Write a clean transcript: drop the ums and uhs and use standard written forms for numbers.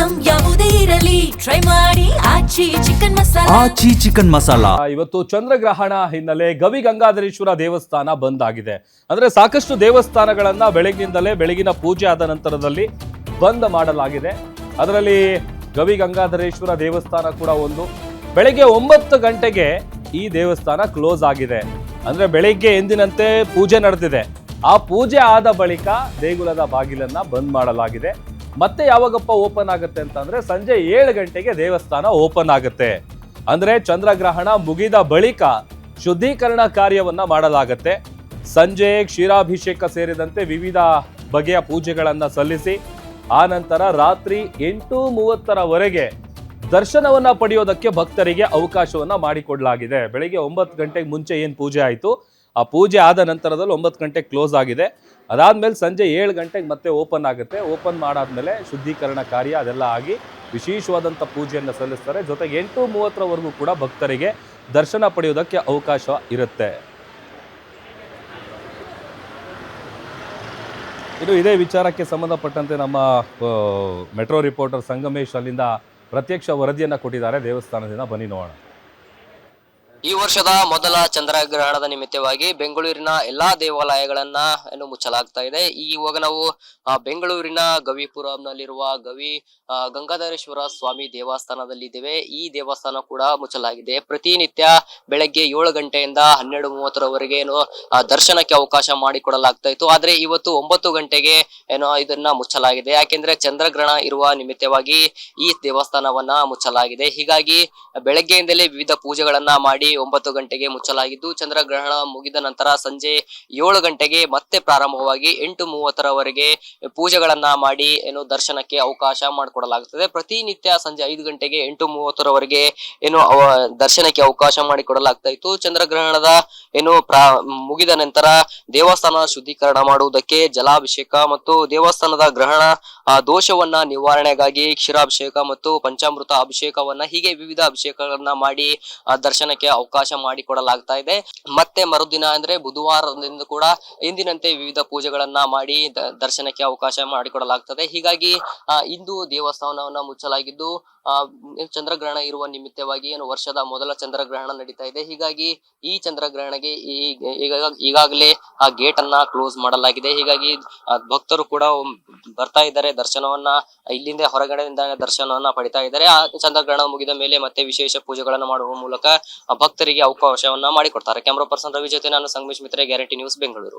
Item ಯಾವುದೇ ಇರಲಿ try ಮಾಡಿ ಆಚಿ ಚಿಕನ್ ಮಸಾಲಾ. ಇವತ್ತು ಚಂದ್ರಗ್ರಹಣ ಹಿನ್ನೆಲೆ ಗವಿ ಗಂಗಾಧರೇಶ್ವರ ದೇವಸ್ಥಾನ ಬಂದ್ ಆಗಿದೆ. ಅಂದ್ರೆ ಸಾಕಷ್ಟು ದೇವಸ್ಥಾನಗಳನ್ನ ಬೆಳಗಿನ ಪೂಜೆ ಆದ ನಂತರದಲ್ಲಿ ಬಂದ್ ಮಾಡಲಾಗಿದೆ. ಅದರಲ್ಲಿ ಗವಿ ಗಂಗಾಧರೇಶ್ವರ ದೇವಸ್ಥಾನ ಕೂಡ ಒಂದು. ಬೆಳಗ್ಗೆ 9 ಗಂಟೆಗೆ ಈ ದೇವಸ್ಥಾನ ಕ್ಲೋಸ್ ಆಗಿದೆ. ಅಂದ್ರೆ ಬೆಳಿಗ್ಗೆ ಎಂದಿನಂತೆ ಪೂಜೆ ನಡೆದಿದೆ. ಆ ಪೂಜೆ ಆದ ಬಳಿಕ ದೇಗುಲದ ಬಾಗಿಲನ್ನ ಬಂದ್ ಮಾಡಲಾಗಿದೆ. ಮತ್ತೆ ಯಾವಾಗಪ್ಪ ಓಪನ್ ಆಗುತ್ತೆ ಅಂತಂದ್ರೆ ಸಂಜೆ 7 ಗಂಟೆಗೆ ದೇವಸ್ಥಾನ ಓಪನ್ ಆಗುತ್ತೆ. ಅಂದ್ರೆ ಚಂದ್ರಗ್ರಹಣ ಮುಗಿದ ಬಳಿಕ ಶುದ್ಧೀಕರಣ ಕಾರ್ಯವನ್ನ ಮಾಡಲಾಗುತ್ತೆ. ಸಂಜೆ ಕ್ಷೀರಾಭಿಷೇಕ ಸೇರಿದಂತೆ ವಿವಿಧ ಬಗೆಯ ಪೂಜೆಗಳನ್ನ ಸಲ್ಲಿಸಿ ಆ ನಂತರ ರಾತ್ರಿ 8:30ರವರೆಗೆ ದರ್ಶನವನ್ನ ಪಡೆಯೋದಕ್ಕೆ ಭಕ್ತರಿಗೆ ಅವಕಾಶವನ್ನ ಮಾಡಿಕೊಡಲಾಗಿದೆ. ಬೆಳಿಗ್ಗೆ 9 ಗಂಟೆಗೆ ಮುಂಚೆ ಏನ್ ಪೂಜೆ ಆಯಿತು, ಆ ಪೂಜೆ ಆದ ನಂತರದಲ್ಲಿ 9 ಗಂಟೆಗೆ ಕ್ಲೋಸ್ ಆಗಿದೆ. ಅದಾದ್ಮೇಲೆ ಸಂಜೆ 7 ಗಂಟೆಗೆ ಮತ್ತೆ ಓಪನ್ ಆಗುತ್ತೆ. ಓಪನ್ ಮಾಡಾದ್ಮೇಲೆ ಶುದ್ಧೀಕರಣ ಕಾರ್ಯ ಅದೆಲ್ಲ ಆಗಿ ವಿಶೇಷವಾದಂಥ ಪೂಜೆಯನ್ನು ಸಲ್ಲಿಸ್ತಾರೆ. ಜೊತೆಗೆ 8:30ರವರೆಗೂ ಕೂಡ ಭಕ್ತರಿಗೆ ದರ್ಶನ ಪಡೆಯೋದಕ್ಕೆ ಅವಕಾಶ ಇರುತ್ತೆ. ಇದು ಇದೇ ವಿಚಾರಕ್ಕೆ ಸಂಬಂಧಪಟ್ಟಂತೆ ನಮ್ಮ ಮೆಟ್ರೋ ರಿಪೋರ್ಟರ್ ಸಂಗಮೇಶ್ ಅಲ್ಲಿಂದ ಪ್ರತ್ಯಕ್ಷ ವರದಿಯನ್ನು ಕೊಟ್ಟಿದ್ದಾರೆ ದೇವಸ್ಥಾನದಿಂದ. ಬನ್ನಿ ನೋಡೋಣ. ಈ ವರ್ಷದ ಮೊದಲ ಚಂದ್ರಗ್ರಹಣದ ನಿಮಿತ್ತವಾಗಿ ಬೆಂಗಳೂರಿನ ಎಲ್ಲಾ ದೇವಾಲಯಗಳನ್ನ ಮುಚ್ಚಲಾಗ್ತಾ ಇದೆ. ಇವಾಗ ನಾವು ಬೆಂಗಳೂರಿನ ಗವಿಪುರಂನಲ್ಲಿರುವ ಗವಿ ಗಂಗಾಧರೇಶ್ವರ ಸ್ವಾಮಿ ದೇವಸ್ಥಾನದಲ್ಲಿದ್ದೇವೆ. ಈ ದೇವಸ್ಥಾನ ಕೂಡ ಮುಚ್ಚಲಾಗಿದೆ. ಪ್ರತಿನಿತ್ಯ ಬೆಳಗ್ಗೆ 7 ಗಂಟೆಯಿಂದ 12:30ರವರೆಗೆ ದರ್ಶನಕ್ಕೆ ಅವಕಾಶ ಮಾಡಿಕೊಡಲಾಗ್ತಾ ಇತ್ತು. ಆದ್ರೆ ಇವತ್ತು 9 ಗಂಟೆಗೆ ಇದನ್ನ ಮುಚ್ಚಲಾಗಿದೆ. ಯಾಕೆಂದ್ರೆ ಚಂದ್ರಗ್ರಹಣ ಇರುವ ನಿಮಿತ್ತವಾಗಿ ಈ ದೇವಸ್ಥಾನವನ್ನ ಮುಚ್ಚಲಾಗಿದೆ. ಹೀಗಾಗಿ ಬೆಳಗ್ಗೆಯಿಂದಲೇ ವಿವಿಧ ಪೂಜೆಗಳನ್ನ ಮಾಡಿ 9 ಗಂಟೆಗೆ ಮುಚ್ಚಲಾಗಿದ್ದು, ಚಂದ್ರಗ್ರಹಣ ಮುಗಿದ ನಂತರ ಸಂಜೆ 7 ಗಂಟೆಗೆ ಮತ್ತೆ ಪ್ರಾರಂಭವಾಗಿ 8:30ರವರೆಗೆ ಪೂಜೆಗಳನ್ನ ಮಾಡಿ ದರ್ಶನಕ್ಕೆ ಅವಕಾಶ ಮಾಡಿಕೊಡಲಾಗುತ್ತದೆ. ಪ್ರತಿನಿತ್ಯ ಸಂಜೆ 5 ಗಂಟೆಗೆ 8:30ರವರೆಗೆ ದರ್ಶನಕ್ಕೆ ಅವಕಾಶ ಮಾಡಿಕೊಡಲಾಗ್ತಾ ಇತ್ತು. ಚಂದ್ರಗ್ರಹಣದ ಮುಗಿದ ನಂತರ ದೇವಸ್ಥಾನ ಶುದ್ಧೀಕರಣ ಮಾಡುವುದಕ್ಕೆ ಜಲಾಭಿಷೇಕ ಮತ್ತು ದೇವಸ್ಥಾನದ ಗ್ರಹಣ ದೋಷವನ್ನ ನಿವಾರಣೆಗಾಗಿ ಕ್ಷೀರಾಭಿಷೇಕ ಮತ್ತು ಪಂಚಾಮೃತ ಅಭಿಷೇಕವನ್ನ ಹೀಗೆ ವಿವಿಧ ಅಭಿಷೇಕಗಳನ್ನ ಮಾಡಿ ದರ್ಶನಕ್ಕೆ ಅವಕಾಶ ಮಾಡಿಕೊಡಲಾಗ್ತಾ ಇದೆ. ಮತ್ತೆ ಮರುದಿನ ಅಂದ್ರೆ ಬುಧವಾರದಿಂದ ಕೂಡ ಎಂದಿನಂತೆ ವಿವಿಧ ಪೂಜೆಗಳನ್ನ ಮಾಡಿ ದರ್ಶನಕ್ಕೆ ಅವಕಾಶ ಮಾಡಿಕೊಡಲಾಗ್ತದೆ. ಹೀಗಾಗಿ ಇಂದು ದೇವಸ್ಥಾನವನ್ನ ಮುಚ್ಚಲಾಗಿದ್ದು, ಚಂದ್ರಗ್ರಹಣ ಇರುವ ನಿಮಿತ್ತವಾಗಿ ವರ್ಷದ ಮೊದಲ ಚಂದ್ರಗ್ರಹಣ ನಡೀತಾ ಇದೆ. ಹೀಗಾಗಿ ಈ ಚಂದ್ರಗ್ರಹಣಕ್ಕೆ ಈಗಾಗಲೇ ಆ ಗೇಟ್ ಅನ್ನ ಕ್ಲೋಸ್ ಮಾಡಲಾಗಿದೆ. ಹೀಗಾಗಿ ಭಕ್ತರು ಕೂಡ ಬರ್ತಾ ಇದ್ದಾರೆ. ದರ್ಶನವನ್ನ ಇಲ್ಲಿಂದ ಹೊರಗಡೆಯಿಂದ ದರ್ಶನವನ್ನ ಪಡಿತಾ ಇದ್ದಾರೆ. ಆ ಚಂದ್ರಗ್ರಹಣ ಮುಗಿದ ಮೇಲೆ ಮತ್ತೆ ವಿಶೇಷ ಪೂಜೆಗಳನ್ನು ಮಾಡುವ ಮೂಲಕ ಭಕ್ತರಿಗೆ ಅವಕಾಶವನ್ನ ಮಾಡಿಕೊಡ್ತಾರೆ. ಕ್ಯಾಮರಾ ಪರ್ಸನ್ ರವಿ ಜೊತೆ ನಾನು ಸಂಗಮೇಶ್ ಮಿತ್ರೆ, ಗ್ಯಾರಂಟಿ ನ್ಯೂಸ್, ಬೆಂಗಳೂರು.